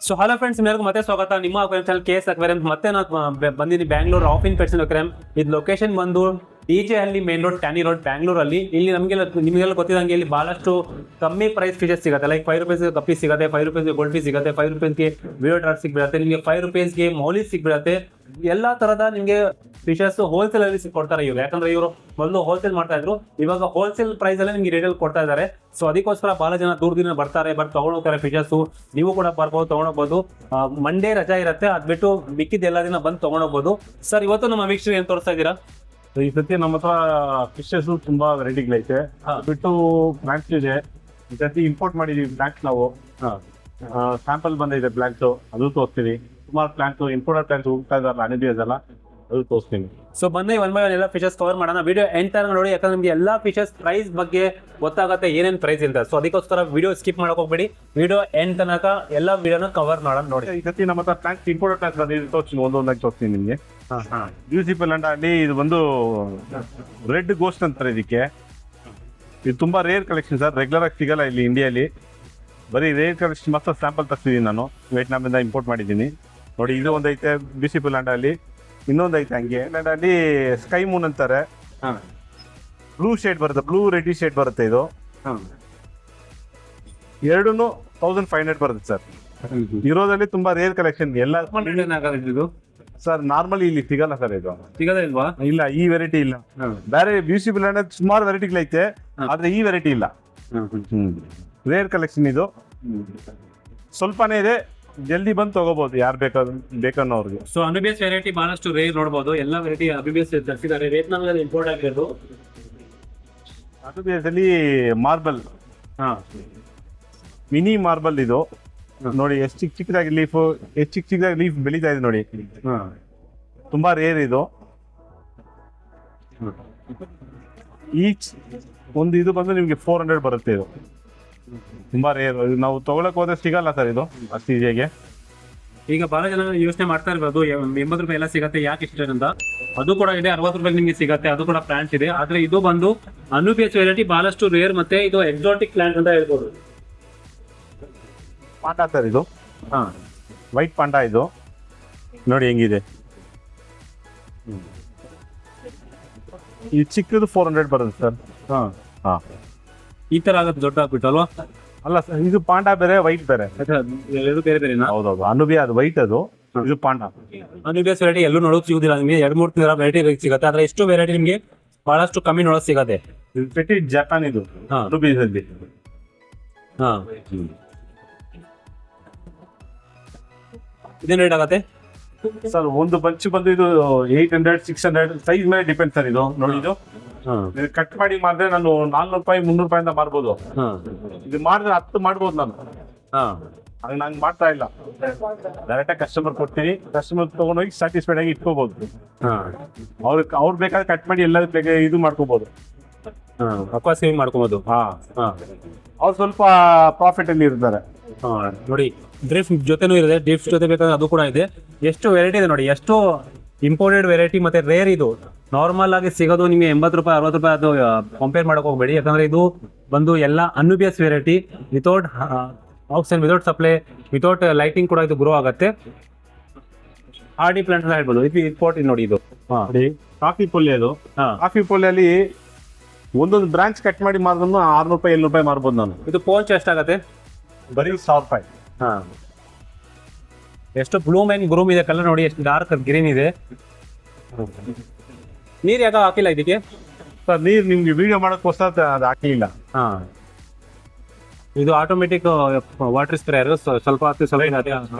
So hello friends, ಎಲ್ಲರಿಗೂ ಮತ್ತೆ ಸ್ವಾಗತ. ನಿಮ್ಮ ಚಾನಲ್ KS ಅಕ್ವೇರಿಯಂ. ಮತ್ತೆ ನಾನು ಬಂದಿನಿ Bangalore of in pets aquarium. ಇದು ಲೊಕೇಶನ್ ಬಂದು DJ ಹಳ್ಳಿ ಮೇನ್ ರೋಡ್, ಟ್ಯಾನಿ ರೋಡ್, ಬ್ಯಾಂಗ್ಳೂರಲ್ಲಿ. ಇಲ್ಲಿ ನಿಮಗೆಲ್ಲ ಗೊತ್ತಿದಂಗೆ ಇಲ್ಲಿ ಬಹಳಷ್ಟು ಕಮ್ಮಿ ಪ್ರೈಸ್ ಫಿಶಸ್ ಸಿಗುತ್ತೆ. ಲೈಕ್ ₹5 ಕಪ್ಪಿ ಸಿಗುತ್ತೆ, ₹5 ಗೋಲ್ಡ್ ಫಿಶ್ ಸಿಗುತ್ತೆ, ₹5 ವಿಡಿಯೋ ಡ್ರಾಟ್ ಸಿಗ್ಬಿಡುತ್ತೆ, ನಿಮಗೆ ₹5 ಮೌಲಿ ಸಿಗ್ಬಿಡುತ್ತೆ. ಎಲ್ಲಾ ತರದ ನಿಮಗೆ ಫಿಶಸ್ ಹೋಲ್ಸೇಲ್ ಅಲ್ಲಿ ಕೊಡ್ತಾರೆ ಇವರು. ಯಾಕಂದ್ರೆ ಇವರು ಮೊದಲು ಹೋಲ್ಸೇಲ್ ಮಾಡ್ತಾ ಇದ್ರು, ಇವಾಗ ಹೋಲ್ಸೇಲ್ ಪ್ರೈಸ್ ಅಲ್ಲಿ ನಿಮಗೆ ರೇಟಲ್ಲಿ ಕೊಡ್ತಾ ಇದ್ದಾರೆ. ಸೊ ಅದಕ್ಕೋಸ್ಕರ ಬಹಳ ಜನ ದೂರದಿಂದ ಬರ್ತಾರೆ, ತಗೊಂಡೋಗ್ತಾರೆ ಫಿಶಸ್. ನೀವು ಕೂಡ ಬರ್ಬೋದು, ತಗೊಂಡೋಗ್ಬೋದು. ಮಂಡೇ ರಜಾ ಇರುತ್ತೆ, ಅದ್ ಬಿಟ್ಟು ಮಿಕ್ಕಿದ ಎಲ್ಲ ದಿನ ಬಂದು ತಗೊಂಡೋಗ್ಬೋದು. ಸರ್, ಇವತ್ತು ನಮ್ಮ ವೀಕ್ಷಕರಿಗೆ ಏನ್ ತೋರಿಸ್ತಾ ಇದ್ದೀರಾ? ಈ ಸತಿ ನಮ್ಮ ಹತ್ರ ಫಿಶಸ್ ತುಂಬಾ ವೆರೈಟಿಗಳೈತೆ. ಬಿಟ್ಟು ಬ್ಲಾಂಕ್ಸ್ ಇದೆ. ಈ ಸತಿ ಇಂಪೋರ್ಟ್ ಮಾಡಿದೀವಿ ಬ್ಲಾಂಕ್ಸ್ ನಾವು. ಸ್ಯಾಂಪಲ್ ಬಂದಿದೆ ಬ್ಲಾಂಕ್ಸ್, ಅದು ತೋರಿಸ್ತೀವಿ. ಸುಮಾರು ಪ್ಲಾಂಟ್ಸ್ ಇಂಪೋರ್ಟೆಡ್ ಪ್ಲಾಂಟ್ಸ್ ಹೋಗ್ತಾ ಇದಾರಲ್ಲ, ಅನಿಬಿಯಸ್ ಎಲ್ಲ, ಅದು ತೋರಿಸ್ತೀನಿ. ಸೊ ಬನ್ನಿ ಒನ್ ಬೈ ಒನ್ ಎಲ್ಲ ಫಿಶಸ್ ಕವರ್ ಮಾಡೋಣ. ವಿಡಿಯೋ ಎಂಡ್ ತನಕ ನೋಡಿ, ಯಾಕಂದ್ರೆ ನಿಮ್ಗೆ ಎಲ್ಲಾ ಫಿಶಸ್ ಪ್ರೈಸ್ ಬಗ್ಗೆ ಗೊತ್ತಾಗುತ್ತೆ, ಏನೇನ್ ಪ್ರೈಸ್ ಅಂತ. ಸೊ ಅದಕ್ಕೋಸ್ಕರ ವಿಡಿಯೋ ಸ್ಕಿಪ್ ಮಾಡಕ್ ಹೋಗ್ಬೇಡಿ. ವಿಡಿಯೋ ಎಂಡ್ ತನಕ ಎಲ್ಲ ವಿಡಿಯೋನ ಕವರ್ ಮಾಡೋಣ ನೋಡಿ. ಈ ಸತಿ ನಮ್ಮ ಹತ್ರ ಪ್ಲಾಂಟ್ಸ್ ಇಂಪೋರ್ಟೆಡ್ ಪ್ಲಾಂಟ್ಸ್ ಬಂದಿದೆ, ತೋರಿಸ್ತೀನಿ. ಒಂದೊಂದಾಗಿ ತೋರಿಸ್ತೀನಿ ನಿಮಗೆ. ಬ್ಯೂಟಿಫುಲ್ ಅಂಡ್ ಅಲ್ಲಿ ಇದು ಒಂದು ರೆಡ್ ಗೋಸ್ಟ್ ಅಂತಾರೆ ಇದಕ್ಕೆ. ಇದು ತುಂಬಾ ರೇರ್ ಕಲೆಕ್ಷನ್ ಸರ್, ರೆಗ್ಯುಲರ್ ಆಗಿ ಸಿಗಲ್ಲ ಇಲ್ಲಿ ಇಂಡಿಯಾಲಿ. ಬರೀ ರೇರ್ ಕಲೆಕ್ಷನ್ ಮಾತ್ರ ಸ್ಯಾಂಪಲ್ ತರಿಸಿದೀನಿ ನಾನು, ವಿಯೆಟ್ನಾಮಿಂದ ಇಂಪೋರ್ಟ್ ಮಾಡಿದ್ದೀನಿ ನೋಡಿ. ಇದು ಒಂದೈತೆ ಬ್ಯೂಟಿಫುಲ್ ಅಂಡ್ ಅಲ್ಲಿ, ಇನ್ನೊಂದೈತೆ ಹಂಗೆ. ಅಂಡ್ ಅಲ್ಲಿ ಸ್ಕೈ ಮೂನ್ ಅಂತಾರೆ, ಬ್ಲೂ ಶೇಡ್ ಬರುತ್ತೆ, ಬ್ಲೂ ರೆಡ್ ಶೇಡ್ ಬರುತ್ತೆ. ಇದು ಎರಡೂ 1500 ಬರುತ್ತೆ ಸರ್. ಇರೋದ್ರಲ್ಲಿ ತುಂಬಾ ರೇರ್ ಕಲೆಕ್ಷನ್ ಎಲ್ಲ ಸರ್. ನಾರ್ಮಲಿ ಇಲ್ಲಿ ಸಿಗಲ್ಲ ಸರ್, ಇದು ಸಿಗದೇ ಇಲ್ವಾ? ಇಲ್ಲ, ಈ ವೆರೈಟಿ ಇಲ್ಲ. ಬೇರೆ ಬ್ಯೂಟಿಫುಲ್ ಅಂಡ್ ಸುಮಾರು ವೆರೈಟಿಗಳೈತೆ, ಆದ್ರೆ ಈ ವೆರೈಟಿ ಇಲ್ಲ. ರೇರ್ ಕಲೆಕ್ಷನ್ ಇದು, ಸ್ವಲ್ಪನೇ ಇದೆ. ಜಲ್ದಿ ಬಂದು ತಗೋಬಹುದು, ಯಾರು ಬೇಕನ್ನೋರ್ಗೆ. ಸೊ ಅನುಬಿಯಸ್ ವೆರೈಟಿ ಬಹಳಷ್ಟು ರೇರ್ ನೋಡಬಹುದು. ಎಲ್ಲ ವೆರೈಟಿ ಅನುಬಿಯಸ್ ತರಿಸಿದ್ದಾರೆ, ವಿಯೆಟ್ನಾಂನಲ್ಲಿ ಇಂಪೋರ್ಟ್ ಆಗಿರೋದು. ಅನುಬಿಯಸ್ ಮಾರ್ಬಲ್, ಮಿನಿ ಮಾರ್ಬಲ್ ಇದು ನೋಡಿ. ಎಷ್ಟು ಚಿಕ್ಕದಾಗಿ ಲೀಫ್ ಬೆಳೀತಾ ಇದೆ ನೋಡಿ. ತುಂಬಾ ರೇರ್ ಇದು. ಈಚ್ ಒಂದು ಇದು ಬಂದು ನಿಮ್ಗೆ 400 ಬರುತ್ತೆ. ಇದು ತುಂಬಾ ರೇರ್, ನಾವು ತಗೊಳಕ್ ಹೋದ್ರೆ ಸಿಗಲ್ಲ ಸರ್ ಇದು ಅಷ್ಟು ಈಜಿಯಾಗಿ. ಈಗ ಬಹಳ ಜನ ಯೋಚನೆ ಮಾಡ್ತಾ ಇರ್ಬೋದು, ₹80 ಎಲ್ಲ ಸಿಗತ್ತೆ, ಯಾಕೆ ಇಷ್ಟ ಅಂತ. ಅದು ಕೂಡ ಇದೆ, ₹60 ನಿಮಗೆ ಸಿಗತ್ತೆ, ಅದು ಕೂಡ ಪ್ಲಾಂಟ್ ಇದೆ. ಆದ್ರೆ ಇದು ಬಂದು ಅನುಬಿಯಸ್ ವೆರೈಟಿ ಬಹಳಷ್ಟು ರೇರ್, ಮತ್ತೆ ಇದು ಎಕ್ಸಾಟಿಕ್ ಪ್ಲಾಂಟ್ ಅಂತ ಹೇಳ್ಬೋದು. ಪಾಂಡಾ ಸರ್ ಇದು, ವೈಟ್ ಪಾಂಡಾ ಇದು ನೋಡಿ ಹೆಂಗಿದೆ. ಈ ಚಿಕ್ಕದು 400 ಬರುತ್ತೆ ಸರ್. ಈ ತರ ಆಗುತ್ತೆ ದೊಡ್ಡ ಆಗ್ಬಿಟ್ಟು ಅಲ್ವಾ? ಅಲ್ಲ ಸರ್, ಇದು ಪಾಂಡಾ ಬೇರೆ, ವೈಟ್ ಬೇರೆ. ಎರಡು ಬೇರೆ ಬೇರೆ. ಹೌದೌದು, ಅನುಬಿಯಾ ಅದು ವೈಟ್, ಅದು ಇದು ಪಾಂಡಾ. ಅನುಬಿಯಸ್ ವೆರೈಟಿ ಎಲ್ಲೂ ನೋಡೋಕ್ ಸಿಗುದಿಲ್ಲ ನಿಮಗೆ. 2-3 ತರ ವೆರೈಟಿ ಸಿಗುತ್ತೆ, ಆದ್ರೆ ಎಷ್ಟು ವೆರೈಟಿ ನಿಮಗೆ ಬಹಳಷ್ಟು ಕಮ್ಮಿ ನೋಡೋಕ್ ಸಿಗತ್ತೆ. ಇದು ಪೆಟಿ ಜಪಾನ್ ಇದು ಅನುಬಿಯಸ್ ಅಲ್ಲಿ. ಇದೇನು ರೇಟ್ ಆಗತ್ತೆ ಸರ್? ಒಂದು ಬಂಚ್ ಬಂದು ಇದು 800, 600 ಸೈಜ್ ಮೇಲೆ ಡಿಪೆಂಡ್ ಸರ್. ಇದು ನೋಡಿ, ಇದು ಕಟ್ ಮಾಡಿ ಮಾಡಿದ್ರೆ ನಾನು ₹400, ₹300 ಅಂತ ಮಾರ್ಬೋದು. ಇದು ಮಾಡಿದ್ರೆ 10 ಮಾಡ್ಬೋದು ನಾನು. ಹಾಗೆ ನಂಗೆ ಮಾಡ್ತಾ ಇಲ್ಲ, ಡೈರೆಕ್ಟ್ ಆಗಿ ಕಸ್ಟಮರ್ ಕೊಡ್ತೀನಿ. ಕಸ್ಟಮರ್ ತಗೊಂಡೋಗಿ ಸ್ಯಾಟಿಸ್ಫೈಡ್ ಆಗಿ ಇಟ್ಕೋಬಹುದು. ಅವ್ರು ಬೇಕಾದ್ರೆ ಕಟ್ ಮಾಡಿ ಎಲ್ಲ ಇದು ಮಾಡ್ಕೋಬಹುದು, ಸೇವಿಂಗ್ ಮಾಡ್ಕೋಬಹುದು. ಅವ್ರು ಸ್ವಲ್ಪ ಪ್ರಾಫಿಟ್ ಅಲ್ಲಿ ಇರ್ತಾರೆ ನೋಡಿ. ಡ್ರಿಫ್ಟ್ ಜೊತೆನೂ ಇದೆ, ಡ್ರಿಫ್ಟ್ ಜೊತೆ ಬೇಕಾದ್ರೆ ಅದು ಕೂಡ ಇದೆ. ಎಷ್ಟು ವೆರೈಟಿ ಇದೆ ನೋಡಿ, ಎಷ್ಟು ಇಂಪೋರ್ಟೆಡ್ ವೆರೈಟಿ ಮತ್ತೆ ರೇರ್. ಇದು ನಾರ್ಮಲ್ ಆಗಿ ಸಿಗೋದು ನಿಮಗೆ ₹80, ₹60. ಅದು ಕಂಪೇರ್ ಮಾಡಕ್ ಹೋಗ್ಬೇಡಿ, ಯಾಕಂದ್ರೆ ಇದು ಬಂದು ಎಲ್ಲ anubias variety. Without oxygen, without supply, without lighting ಕೂಡ ಇದು ಗ್ರೋ ಆಗುತ್ತೆ. ಆರ್ಡಿ ಪ್ಲಾಂಟ್ ಅಂತ ಹೇಳ್ಬೋದು. ಇದು ಇಂಪೋರ್ಟ್ ನೋಡಿ. ಇದು ಕಾಫಿ ಪೊಲ್ಲೆ. ಅದು ಕಾಫಿ ಪೊಲ್ಲೆಯಲ್ಲಿ ಒಂದೊಂದು ಬ್ರಾಂಚ್ ಕಟ್ ಮಾಡಿ ಮಾರ್ದ್ರು ₹600, ₹700 ಮಾರ್ಬೋದು ನಾನು. ಇದು ಪೋಂಚ್ ಎಷ್ಟಾಗತ್ತೆ? ಬರೀ ₹1000. ಎಷ್ಟು ಬ್ಲೂಮ್ ಅಂಡ್ ಗ್ರೂಮ್ ಇದೆ, ಕಲರ್ ನೋಡಿ, ಎಷ್ಟು ಡಾರ್ಕ್ ಗ್ರೀನ್ ಇದೆ. ನೀರ್ ಯಾಕೆ ಹಾಕಿಲ್ಲ ಇದಕ್ಕೆ ಸರ್? ನೀರ್ ನಿಮ್ಗೆ ವಿಡಿಯೋ ಮಾಡಕ್ಕೋಸ್ಕರ ಅದು ಹಾಕಿಲ್ಲ. ಇದು ಆಟೋಮೆಟಿಕ್ ವಾಟರ್ ಸ್ಪ್ರೇಯರ್. ಸ್ವಲ್ಪ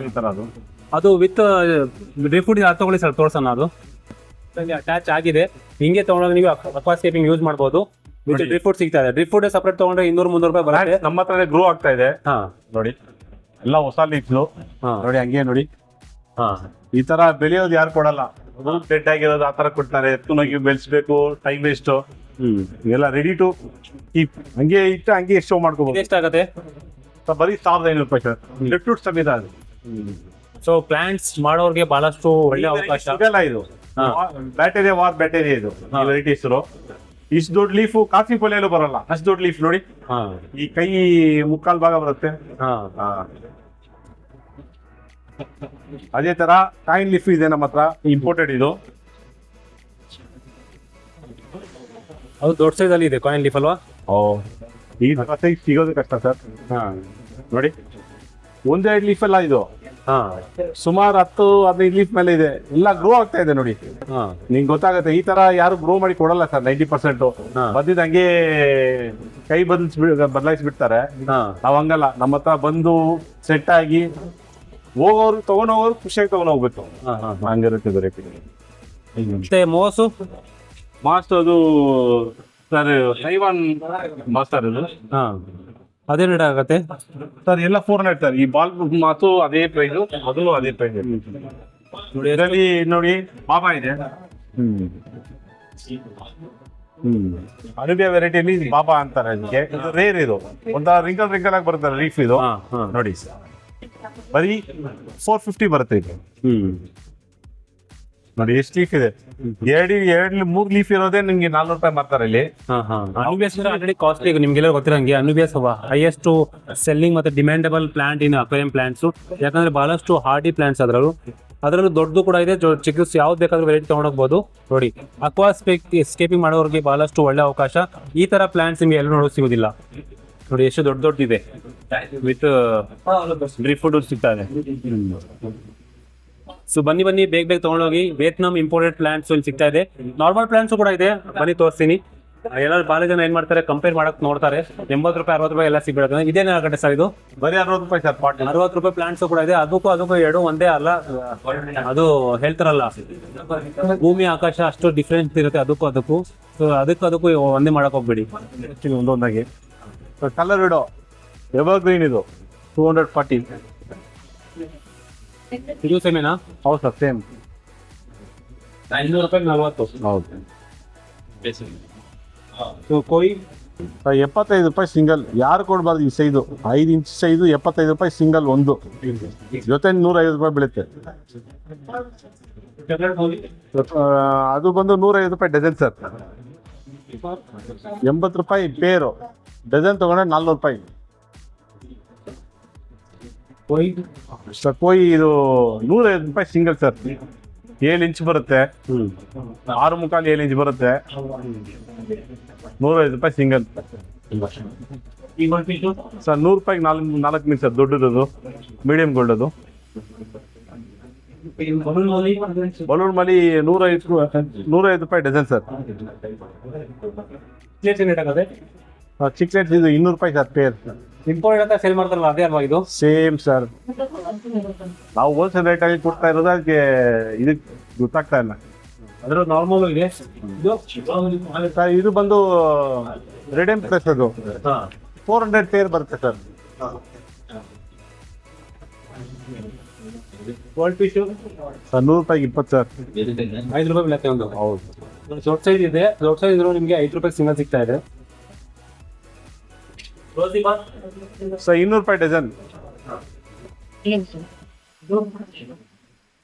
ಅದು ವಿತ್ ಡ್ರಿಪ್ ಫುಡ್ ತಗೊಳ್ಳಿ ಸರ್, ತೋರ್ಸೋಣ. ಅದು ಅಟ್ಯಾಚ್ ಆಗಿದೆ, ಹಿಂಗೆ ತಗೊಂಡಾಗ ನೀವು ಅಕ್ವಾಸ್ಕೇಪಿಂಗ್ ಯೂಸ್ ಮಾಡಬಹುದು. ವಿತ್ ಡ್ರಿಪ್ ಫುಡ್ ಸಿಗ್ತಾ ಇದೆ. ಡ್ರಿಪ್ ಫುಡ್ ಸಪರೇಟ್ ತಗೊಂಡ್ರೆ ₹200-300 ಬರುತ್ತೆ. ನಮ್ಮ ಹತ್ರ ಗ್ರೋ ಆಗ್ತಾ ಇದೆ ನೋಡಿ. ಎಲ್ಲ ಹೊಸ ಲೀಫ್ಸ್ ನೋಡಿ, ಹಂಗೆ ನೋಡಿ. ಈ ತರ ಬೆಳೆಯೋದು ಯಾರು ಕೊಡಲ್ಲ, ಡೆಡ್ ಆಗಿರೋದು ಆ ತರ ಕೊಡ್ತಾರೆ. ಎತ್ತುನೋಗಿ ಬೆಳೆಸ್ಬೇಕು, ಟೈಮ್ ವೇಸ್ಟ್. ಇದೆಲ್ಲ ರೆಡಿ ಟು ಕೀಪ್, ಹಂಗೆ ಇಟ್ಟು ಹಂಗೆ ಶೋ ಮಾಡ್ಕೋಬಹುದು. ಎಷ್ಟಾಗತ್ತೆ? ಬರೀ ₹1500 ಸರ್, ಡ್ರಿಪ್ ಫುಡ್ ಸಮೇತ ಅದು. ಸೊ ಪ್ಲಾಂಟ್ಸ್ ಮಾಡೋರ್ಗೆ ಬಹಳಷ್ಟು ಒಳ್ಳೆ ಅವಕಾಶ. ಸಿಗಲ್ಲ ಇದು, ಬ್ಯಾಟೇರಿಯಾ ಇದು ವೆರೈಟಿ ಹೆಸರು. ಇಷ್ಟು ದೊಡ್ಡ ಲೀಫು ಕಾಫಿ ಪೊಲೆಯಲ್ಲೂ ಬರಲ್ಲ, ಅಷ್ಟು ದೊಡ್ಡ ಲೀಫ್ ನೋಡಿ. ಈ ಕೈ ಮುಕ್ಕಾಲ್ ಭಾಗ ಬರುತ್ತೆ. ಅದೇ ತರ ಕಾಯಿನ್ ಲೀಫ್ ಇದೆ ನಮ್ಮ ಹತ್ರ, ಇಂಪೋರ್ಟೆಡ್ ಇದು. ಅದು ದೊಡ್ಡ ಸೈಜ್ ಅಲ್ಲಿ ಇದೆ ಕಾಯಿನ್ ಲೀಫ್ ಅಲ್ವಾ? ಈ ತರ ಸೈಜ್ ಸಿಗೋದು ಕಷ್ಟ ಸರ್. ನೋಡಿ, ಒಂದೇ ಲೀಫ್ ಅಲ್ಲ ಇದು, ಸುಮಾರು 10-15 ಲೀಫ್ ಮೇಲೆ ಇದೆ. ಎಲ್ಲ ಗ್ರೋ ಆಗ್ತಾ ಇದೆ ನೋಡಿ, ನಿಂಗೆ ಗೊತ್ತಾಗುತ್ತೆ. ಈ ತರ ಯಾರು ಗ್ರೋ ಮಾಡಿ ಕೊಡಲ್ಲ ಸರ್. 90% ಬಂದಿದ್ದು ಹಂಗೆ ಕೈ ಬದಲಾಯಿಸ್ಬಿಡ್ತಾರೆ. ನಾವ್ ಹಂಗಲ್ಲ, ನಮ್ಮ ಹತ್ರ ಬಂದು ಸೆಟ್ ಆಗಿ ಹೋಗೋರು ತಗೊಂಡೋಗೋರು ಖುಷಿಯಾಗಿ ತಗೊಂಡ್ ಹೋಗ್ಬೇಕು, ಹಂಗಿರುತ್ತೆ ವೆರೈಟಿ. ಮತ್ತೆ ಮೋಸು ಮಾಸ್ಟ್ ಅದು ಸರ್ ತೈವಾನ್ ಮಾಸ್ಟರ್ ಇದು. ಅದೇನು ರೇಟ್ ಆಗತ್ತೆ ಸರ್? ಎಲ್ಲ 400 ಸರ್. ಈ ಬಾಲ್ ಮಾತು ಅದೇ ಪ್ರೈಸ್, ಅದನ್ನು ಅದೇ ಪ್ರೈಸ್. ನೋಡಿ ಇದರಲ್ಲಿ ನೋಡಿ ಬಾಬಾ ಇದೆ. ಅರೇಬಿಯಾ ವೆರೈಟಿಯಲ್ಲಿ ಬಾಬಾ ಅಂತಾರೆ ಅದಕ್ಕೆ. ಇದು ರೇರ್, ಇದು ಒಂಥರ ರಿಂಕಲ್ ಆಗಿ ಬರುತ್ತೆ ಲೀಫ್ ಇದು. ನೋಡಿ ಬರೀ 450 ಬರುತ್ತೆ ಇದು. ನೋಡಿ ಎಷ್ಟು ಲೀಫ್ ಇದೆ. 3 ಲೀಫ್ ಇರೋದೇ ನಿಮ್ಗೆ 400 ರೂಪಾಯಿ ಮಾರ್ತಾರೆ ಇಲ್ಲಿ. ಅನುಬಿಯಸ್ ಆಲ್ರೆಡಿ ಕಾಸ್ಟ್ಲಿ, ನಿಮ್ಗೆಲ್ಲ ಗೊತ್ತಿರಂಗೆ ಅನುಬಿಯಸ್ ಹೈಯೆಸ್ಟ್ ಸೆಲ್ಲಿಂಗ್ ಮತ್ತೆ ಡಿಮ್ಯಾಂಡಬಲ್ ಪ್ಲಾಂಟ್ ಇನ್ ಅಕ್ವೇರಿಯಂ ಪ್ಲಾಂಟ್ಸ್. ಯಾಕಂದ್ರೆ ಬಹಳಷ್ಟು ಹಾರ್ಡಿ ಪ್ಲಾಂಟ್ಸ್ ಅದರಲ್ಲೂ ದೊಡ್ಡದು ಕೂಡ ಇದೆ, ಚಿಕ್ಕದು ಯಾವ್ದು ಬೇಕಾದ್ರೂ ವೆರೈಟಿ ತಗೊಂಡೋಗ್ಬೋದು. ನೋಡಿ, ಎಸ್ಕೇಪಿಂಗ್ ಮಾಡೋರಿಗೆ ಬಹಳಷ್ಟು ಒಳ್ಳೆ ಅವಕಾಶ. ಈ ತರ ಪ್ಲಾಂಟ್ಸ್ ನಿಮ್ಗೆ ಎಲ್ಲೂ ನೋಡೋಕೆ ಸಿಗೋದಿಲ್ಲ. ನೋಡಿ ಎಷ್ಟು ದೊಡ್ಡದಿದೆ, ವಿತ್ ಡ್ರೈ ಫುಡ್ ಸಿಗ್ತಾ ಇದೆ. ಸೊ ಬನ್ನಿ ಬೇಗ ತಗೊಂಡೋಗಿ. ವಿಯೆಟ್ನಾಂ ಇಂಪೋರ್ಟೆಡ್ ಪ್ಲಾಂಟ್ಸ್ ಇಲ್ಲಿ ಸಿಗ್ತಾ ಇದೆ. ನಾರ್ಮಲ್ ಪ್ಲಾಂಟ್ಸ್ ಕೂಡ ಇದೆ, ಬನ್ನಿ ತೋರಿಸ್ತೀನಿ. ಎಲ್ಲರೂ ಭಾಳ ಜನ ಏನ್ ಮಾಡ್ತಾರೆ, ಕಂಪೇರ್ ಮಾಡಕ್ ನೋಡ್ತಾರೆ. 80 ರೂಪಾಯಿ 60 ರೂಪಾಯಿ ಎಲ್ಲ ಸಿಗ್ಬಿಡುತ್ತೆ. ಇದೇನಾಗತ್ತೆ ಸರ್? ಇದು ಬರೀ 60 ರೂಪಾಯಿ ಸರ್. 60 ರೂಪಾಯಿ ಪ್ಲಾಂಟ್ಸ್ ಕೂಡ ಇದೆ. ಅದಕ್ಕೂ ಎರಡು ಒಂದೇ ಅಲ್ಲ. ಅದು ಹೇಳ್ತಾರಲ್ಲ, ಭೂಮಿ ಆಕಾಶ ಅಷ್ಟು ಡಿಫ್ರೆನ್ಸ್ ಇರುತ್ತೆ ಅದಕ್ಕೂ. ಸೊ ಅದಕ್ಕೂ ಒಂದೇ ಮಾಡಕ್ ಹೋಗ್ಬೇಡಿ, ಒಂದೊಂದಾಗಿ. ಕಲರ್ ಇಡೋ ಎವರ್ ಗ್ರೀನ್ ಇದು 240. ಇದು ಸೇಮೇನಾ? ಹೌದು ಸರ್, ಸೇಮ್. 500 ರೂಪಾಯಿ 40. ಹೌದು. ಕೊಯ್ 75 ರೂಪಾಯಿ ಸಿಂಗಲ್. ಯಾರು ಕೊಡ್ಬಾರ್ದು ಈ ಸೈಜು, 5 ಇಂಚ್ ಸೈಜು 75 ರೂಪಾಯಿ ಸಿಂಗಲ್ ಒಂದು. ಜೊತೆ 150 ರೂಪಾಯಿ ಬೀಳುತ್ತೆ. ಅದು ಬಂದು 150 ರೂಪಾಯಿ ಡಜನ್ ಸರ್. 80 ರೂಪಾಯಿ ಪೇರು. ಡಜನ್ ತಗೊಂಡ್ರೆ 400 ರೂಪಾಯಿ. ಸರ್ ಕೊಯ್ ಇದು 150 ರೂಪಾಯಿ ಸಿಂಗಲ್ ಸರ್. 7 ಇಂಚ್ ಬರುತ್ತೆ, 6.25 7 ಇಂಚ್ ಬರುತ್ತೆ. 150 ರೂಪಾಯಿ ಸಿಂಗಲ್ ಸರ್. 100 ರೂಪಾಯಿಗೆ 4 ಮೀಟರ್ ಸರ್. ದೊಡ್ಡದು ಮೀಡಿಯಂ ಗೋಲ್ಡ್ ಅದು. ಬಲೂನ್ ಮಲಿ 150 ರೂಪಾಯಿ ಡಜನ್ ಸರ್. ಚಿಕ್ಲೆಟ್ಸ್ ಇದು 200 ರೂಪಾಯಿ ಸರ್ ಪೇರ್. ಇಂಪೋರ್ಟ್ ಅಂತ ಸೇಲ್ ಮಾಡ್ತಾರಲ್ಲ ಅದೇ ಅಲ್ವಾ ಇದು? Same sir. ನಾವು ಹೋಲ್ಸೇಲ್ ರೇಟಲ್ಲಿ ಕೊಡ್ತಾ ಇರೋದು, ಅದಕ್ಕೆ ಇದಕ್ಕೆ ಗೊತ್ತಾಗ್ತಾ ಇಲ್ಲ. ಅದ್ರ ನಾರ್ಮಲ್ ಇದೆ. ಇದು ಬಂದು ರೆಡೆಮ್ ಪ್ರೆಸ್, ಅದು 400 ಪೇರ್ ಬರುತ್ತೆ ಸರ್. ಗೋಲ್ಡ್ ಫಿಶ್ ಸರ್ 100 ರೂಪಾಯಿಗೆ 20 ಸರ್. 5 ರೂಪಾಯಿ ಬೀಳುತ್ತೆ ಒಂದು. ಹೌದು. ದೊಡ್ಡ ಸೈಜ್ ಇದೆ. ದೊಡ್ಡ ಸೈಜ್ ಇದ್ರು ನಿಮಗೆ 5 ರೂಪಾಯಿ ಸಿಂಗಲ್ ಸಿಗ್ತಾ ಇದೆ. ಸರ್ 200 ರೂಪಾಯಿ ಡಜನ್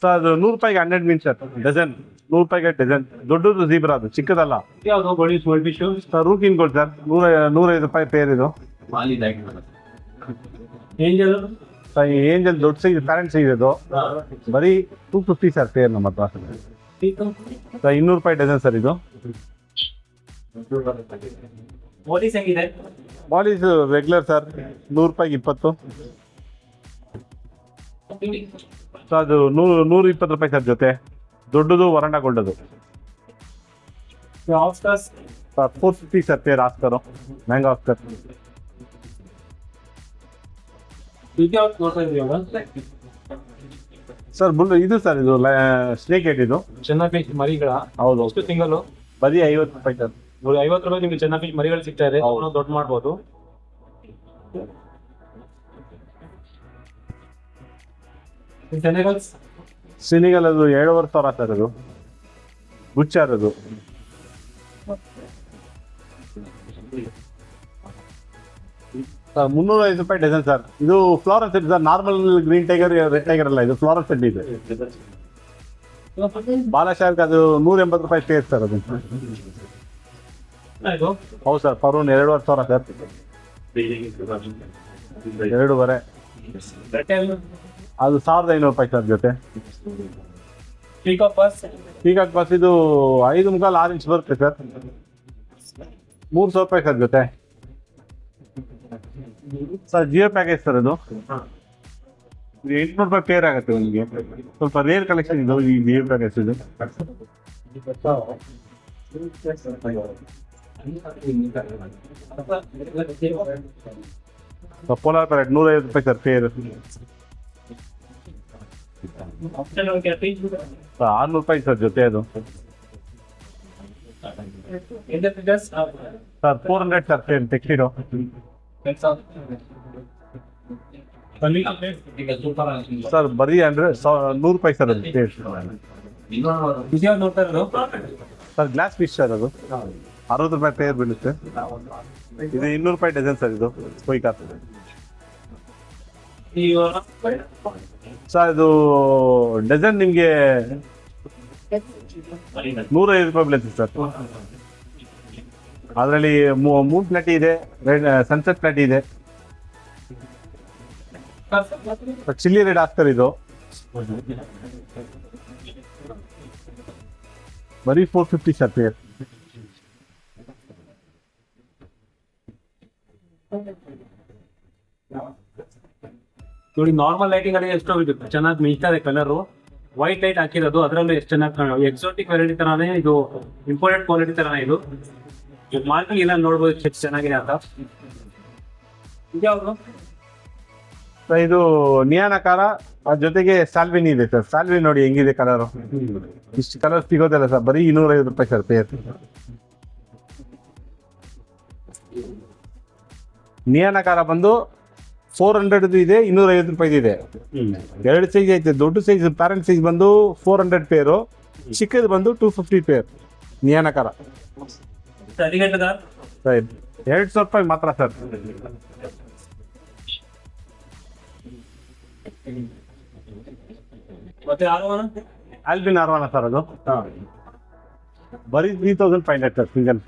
ಸರ್. ಅದು 100 ರೂಪಾಯಿಗೆ 100 ಮೀನ್ ಸರ್ ಡಜನ್. 100 ರೂಪಾಯಿಗೆ ಡಜನ್. ದೊಡ್ಡದು ಜೀಬ್ರಾ, ಅದು ಚಿಕ್ಕದಲ್ಲ. ಯಾವುದು ಗೋಲ್ಡ್ ಫಿಶ್? ಸರ್ ರೂಕಿನ್ ಗೋಲ್ಡ್ ಸರ್. 150 ರೂಪಾಯಿ ಪೇರ್ ಇದು. ಏಂಜಲ್ ಸರ್ ಏಂಜಲ್ ದೊಡ್ಡ ಸೈಜ್, ಪ್ಯಾರೆಂಟ್ ಸೈಜ್ ಇದು. ಬರೀ 250 ಸರ್ ಪೇರ್ ನಮ್ಮ ಹತ್ರ ಸರ್. 200 ರೂಪಾಯಿ ಡಜನ್ ಸರ್ ಇದು. ಬಾಲೀಸ್ ಹೆಂಗಿದೆ? ಬಾಲೀಸ್ ರೆಗ್ಯುಲರ್ ಸರ್ 100 ರೂಪಾಯಿಗೆ 20. ಸೊ ಅದು 120 ರೂಪಾಯಿ ಸರ್ ಜೊತೆ. ದೊಡ್ಡದು ವರಂಡ ಗೋಲ್ಡದು. Oscars 450 sir pair. Oscar mango Oscar. Sir ಇದು ಸರ್, ಇದು ಸ್ನೇಕ್ ಹೆಡ್ ಇದು. ಚೆನ್ನ ಫಿಶ್ ಮರಿಗಳ? ಹೌದು. ಎಷ್ಟು ಸಿಂಗಲ್? ಬರೀ 50 ರೂಪಾಯಿ ಸರ್. 50 ರೂಪಾಯಿ ನಿಮ್ಗೆ ಚೆನ್ನ ಫಿಶ್ ಮರಿಗಳು ಸಿಗ್ತಾ ಇದೆ. ದೊಡ್ಡ ಮಾಡ್ಬೋದು. ಸಿನಿಗಲ್ ಅದು 7,500 ಸರ್. ಅದು ಗುಚ್ಚಾರ್ ಅದು. ಸರ್ 350 ರೂಪಾಯಿ ಡಜನ್ ಸರ್. ಇದು floral set sir. Normal green tiger, red tiger ಅಲ್ಲ, ಇದು ಫ್ಲೋರಲ್ ಸೆಟ್ ಇದೆ. ಬಾಲಾಶಾರ್ಕ್ ಅದು 180 ರೂಪಾಯಿ ಪೇರ್ ಸರ್. ಅದು ಹೌದು ಸರ್. ಪರೂನ್ 2,500 ಸರ್. 2.5. ಅದು 1500 ಸರ್ ಜೊತೆ. ಪೀಕಾಕ್ ಬಸ್ ಪೀಕಾಕ್ ಬಸ್ ಇದು 5 ಮುಖಾಲ್ 6 ಇಂಚ್ ಬರುತ್ತೆ ಸರ್, 300 ಸರ್ ಜೊತೆ. ಸರ್ ಜಿಯೋ ಪ್ಯಾಕೇಜ್ ಸರ್ ಅದು, ಇದು 800 ಪೇರ್ ಆಗುತ್ತೆ ನಿಮಗೆ. ಸ್ವಲ್ಪ ರೇರ್ ಕಲೆಕ್ಷನ್ ಇದು ಈ ಜಿಯೋ ಪ್ಯಾಕೇಜ್ ಇದು. Polar parrot 150 sir pair. 600 sir ಜೊತೆ ಅದು. Sir 400 sir pair tuxedo. Sir ಬರೀ ಅಂದ್ರೆ 100 ಸರ್ ಅದು ಪೇರ್. ನೋಡ್ತಾ ಇರೋದು ಸರ್ ಗ್ಲಾಸ್ ಫಿಶ್ ಸರ್ ಅದು, 60 ಪೇರ್ ಬೀಳುತ್ತೆ. ಇದು 200 ಡಜನ್ ಸರ್ ಇದು ಕೊಯ್ಕಾತ್. ಸರ್ ಇದು ಡಜನ್ ನಿಮಗೆ 150 ಬೀಳುತ್ತೆ ಸರ್. ಅದರಲ್ಲಿ ಮೂನ್ ಪ್ಲಾಟಿ ಇದೆ, ಸನ್ಸೆಟ್ ಪ್ಲಾಟಿ ಇದೆ, ಚಿಲ್ಲಿ ರೆಡ್ ಹಾಕ್ತಾರೆ. ಇದು ಬರೀ 450 ಸರ್ ಪೇರ್. ನೋಡಿ ನಾರ್ಮಲ್ ಲೈಟಿಂಗ್ ಅಲ್ಲಿ ಎಷ್ಟು ಚೆನ್ನಾಗಿ ಮಿಲ್ತಾ ಇದೆ ಕಲರ್. ವೈಟ್ ಲೈಟ್ ಹಾಕಿರೋದು, ಅದರಲ್ಲೂ ಎಷ್ಟು ಚೆನ್ನಾಗಿ ಎಕ್ಸೋಟಿಕ್ ವೆರೈಟಿ ತರಾನೇ ಇದು, ಇಂಪೋರ್ಟೆಡ್ ಕ್ವಾಲಿಟಿ ತರಾನೇ ಇದು. ಮಾರ್ಕೆಟ್ ಎಲ್ಲ ನೋಡ್ಬೋದು ಎಷ್ಟು ಚೆನ್ನಾಗಿದೆ ಅಂತ. ಇದ್ಯಾವುದು ಇದು ನಿಯಾನಕಾರ, ಅದ್ರ ಜೊತೆಗೆ ಸಾಲ್ವಿನ್ ಇದೆ ಸರ್. ಸಾಲ್ವಿನ್ ನೋಡಿ ಹೆಂಗಿದೆ ಕಲರ್, ಇಷ್ಟು ಕಲರ್ ಸಿಗೋದಿಲ್ಲ ಸರ್, ಬರೀ 250 ಸರ್ ಪೇರ್. ನಿಯಾನಕಾರ ಬಂದು 400 ಇದೆ, 250 ಇದೆ. 2 ಸೈಜ್ ಐತೆ. ದೊಡ್ಡ ಸೈಜ್ ಪ್ಯಾರೆಂಟ್ ಸೈಜ್ ಬಂದು 400 ಪೇರು, ಚಿಕ್ಕದು ಬಂದು 250 ಪೇರ್ ನಿಯಾನಕಾರ. ಸರ್ 200 ರೂಪಾಯಿ ಮಾತ್ರ ಸರ್. ಮತ್ತೆ ಆಲ್ಬಿನ್ ಆರ್ವಾನ ಸರ್ ಅದು, ಬರೀ 3500 ಸರ್ ಸಿಂಗಲ್.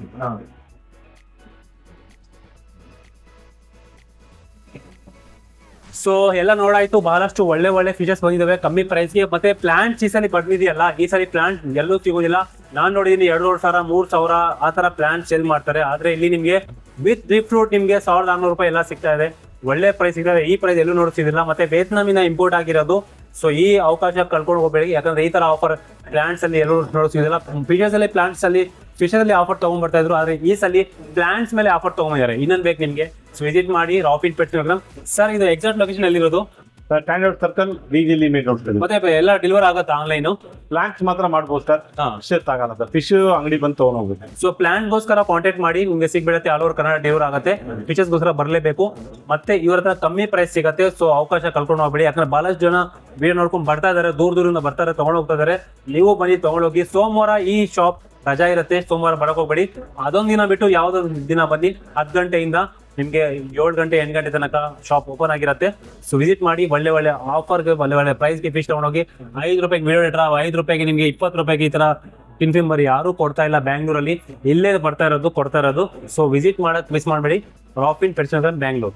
ಸೊ ಎಲ್ಲ ನೋಡಾಯ್ತು, ಬಹಳಷ್ಟು ಒಳ್ಳೆ ಒಳ್ಳೆ ಫೀಚರ್ಸ್ ಬಂದಿದ್ದಾವೆ ಕಮ್ಮಿ ಪ್ರೈಸ್ಗೆ. ಮತ್ತೆ ಪ್ಲಾಂಟ್ಸ್ ಈ ಸಲ ಬಂದಿದೆಯಲ್ಲ, ಈ ಸಲ ಪ್ಲಾಂಟ್ ಎಲ್ಲೂ ಸಿಗೋದಿಲ್ಲ. ನಾನು ನೋಡಿದೀನಿ 2,500 3,000 ಆ ತರ ಪ್ಲಾಂಟ್ ಸೇಲ್ ಮಾಡ್ತಾರೆ. ಆದ್ರೆ ಇಲ್ಲಿ ನಿಮ್ಗೆ ವಿತ್ ಡ್ರಿಪ್ ಫ್ರೂಟ್ ನಿಮ್ಗೆ 1,600 ರೂಪಾಯಿ ಎಲ್ಲ ಸಿಗ್ತಾ ಇದೆ. ಒಳ್ಳೆ ಪ್ರೈಸ್ ಸಿಗ್ತದೆ. ಈ ಪ್ರೈಸ್ ಎಲ್ಲೂ ನೋಡ್ತಿದಿಲ್ಲ. ಮತ್ತೆ ವಿಯೆಟ್ನಾಮಿನ ಇಂಪೋರ್ಟ್ ಆಗಿರೋದು. ಸೊ ಈ ಅವಕಾಶ ಕಳ್ಕೊಂಡು ಹೋಗ್ಬೇಡಿ, ಯಾಕಂದ್ರೆ ಈ ತರ ಆಫರ್ ಪ್ಲಾಂಟ್ಸ್ ಅಲ್ಲಿ ಎಲ್ಲೂ ನೋಡ್ತಿದಿಲ್ಲ. ಫಿಶಸ್ ಅಲ್ಲಿ ಪ್ಲಾಂಟ್ಸ್ ಅಲ್ಲಿ ಫಿಶಸ್ ಅಲ್ಲಿ ಆಫರ್ ತಗೊಂಡ್ ಬರ್ತಾ ಇದ್ರು, ಆದ್ರೆ ಈ ಸಲ ಪ್ಲಾಂಟ್ಸ್ ಮೇಲೆ ಆಫರ್ ತಗೊಂಡಿದ್ದಾರೆ. ಇನ್ನೊಂದು ಬೇಕು ನಿಮ್ಗೆ, ಸೊ ವಿಸಿಟ್ ಮಾಡಿ ರಾಫಿನ್ ಪೆಟ್ಸ್. ಸರ್ ಇದು ಎಕ್ಸಾಕ್ಟ್ ಲೊಕೇಶನ್ ಎಲ್ಲಿರೋದು? ಸ್ಟ್ಯಾಂಡರ್ಡ್ ಸರ್ಕಲ್ ಬೀದಿಲಿ ಮೇನ್ ರೋಡ್. ಮತ್ತೆ ಎಲ್ಲ ಡೆಲಿವರ್ ಆಗುತ್ತೆ ಆನ್ಲೈನ್? ಪ್ಲಾಂಟ್ಸ್ ಮಾತ್ರ ಮಾಡ್ಬೋದು ಸರ್, ಫಿಶ್ ಆಗಲ್ಲ ಸರ್. ಫಿಶ್ ಅಂಗಡಿ ಬಂದು ತಗೊಂಡ್ ಹೋಗ್ಬೇಕು. ಸೊ ಪ್ಲಾಂಟ್ಗೋಸ್ಕರ ಕಾಂಟ್ಯಾಕ್ಟ್ ಮಾಡಿ, ನಿಮ್ಗೆ ಸಿಗ್ಬಿಡುತ್ತೆ. ಆಲ್ ಓವರ್ ಕರ್ನಾಟಕ ಡೆಲಿವರ್ ಆಗುತ್ತೆ. ಫಿಶಸ್ಗೋಸ್ಕರ ಬರಲೇಬೇಕು. ಮತ್ತೆ ಇವ್ರ ಹತ್ರ ಕಮ್ಮಿ ಪ್ರೈಸ್ ಸಿಗುತ್ತೆ. ಸೊ ಅವಕಾಶ ಕಳ್ಕೊಂಡು ಹೋಗ್ಬೇಡಿ, ಯಾಕಂದ್ರೆ ಬಹಳಷ್ಟು ಜನ ವಿಡಿಯೋ ನೋಡ್ಕೊಂಡು ಬರ್ತಾ ಇದಾರೆ, ದೂರದಿಂದ ಬರ್ತಾರೆ, ತಗೊಂಡ್ ಹೋಗ್ತಾ ಇದಾರೆ. ನೀವು ಬನ್ನಿ ತಗೊಂಡೋಗಿ. ಸೋಮವಾರ ಈ ಶಾಪ್ ರಜಾ ಇರುತ್ತೆ, ಸೋಮವಾರ ಬರಕ್ ಹೋಗ್ಬೇಡಿ. ಅದೊಂದ್ ದಿನ ಬಿಟ್ಟು ಯಾವ್ದೋ ದಿನ ಬನ್ನಿ. 10 ಗಂಟೆಯಿಂದ ನಿಮ್ಗೆ 7 ಗಂಟೆ 8 ಗಂಟೆ ತನಕ ಶಾಪ್ ಓಪನ್ ಆಗಿರುತ್ತೆ. ಸೊ ವಿಸಿಟ್ ಮಾಡಿ. ಒಳ್ಳೆ ಒಳ್ಳೆ ಆಫರ್ಗೆ, ಒಳ್ಳೆ ಒಳ್ಳೆ ಪ್ರೈಸ್ಗೆ ಫಿಶ್ ತಗೊಂಡೋಗಿ. 5 ರೂಪಾಯಿಗೆ ವಿಡಿಯೋ ಲೆಟರ್, 5 ರೂಪಾಯಿಗೆ ನಿಮ್ಗೆ 20 ರೂಪಾಯಿಗೆ ಈ ತರ ಟಿಫಿನ್ ಬರೀ ಯಾರು ಕೊಡ್ತಾ ಇಲ್ಲ ಬ್ಯಾಂಗ್ಳೂರಲ್ಲಿ. ಇಲ್ಲೇ ಕೊಡ್ತಾ ಇರೋದು. ಸೊ ವಿಸಿಟ್ ಮಾಡಕ್ ಮಿಸ್ ಮಾಡಬೇಡಿ. ರಾಫಿನ್ ಪೆಟ್ಸ್ ಬ್ಯಾಂಗ್ಳೂರ್.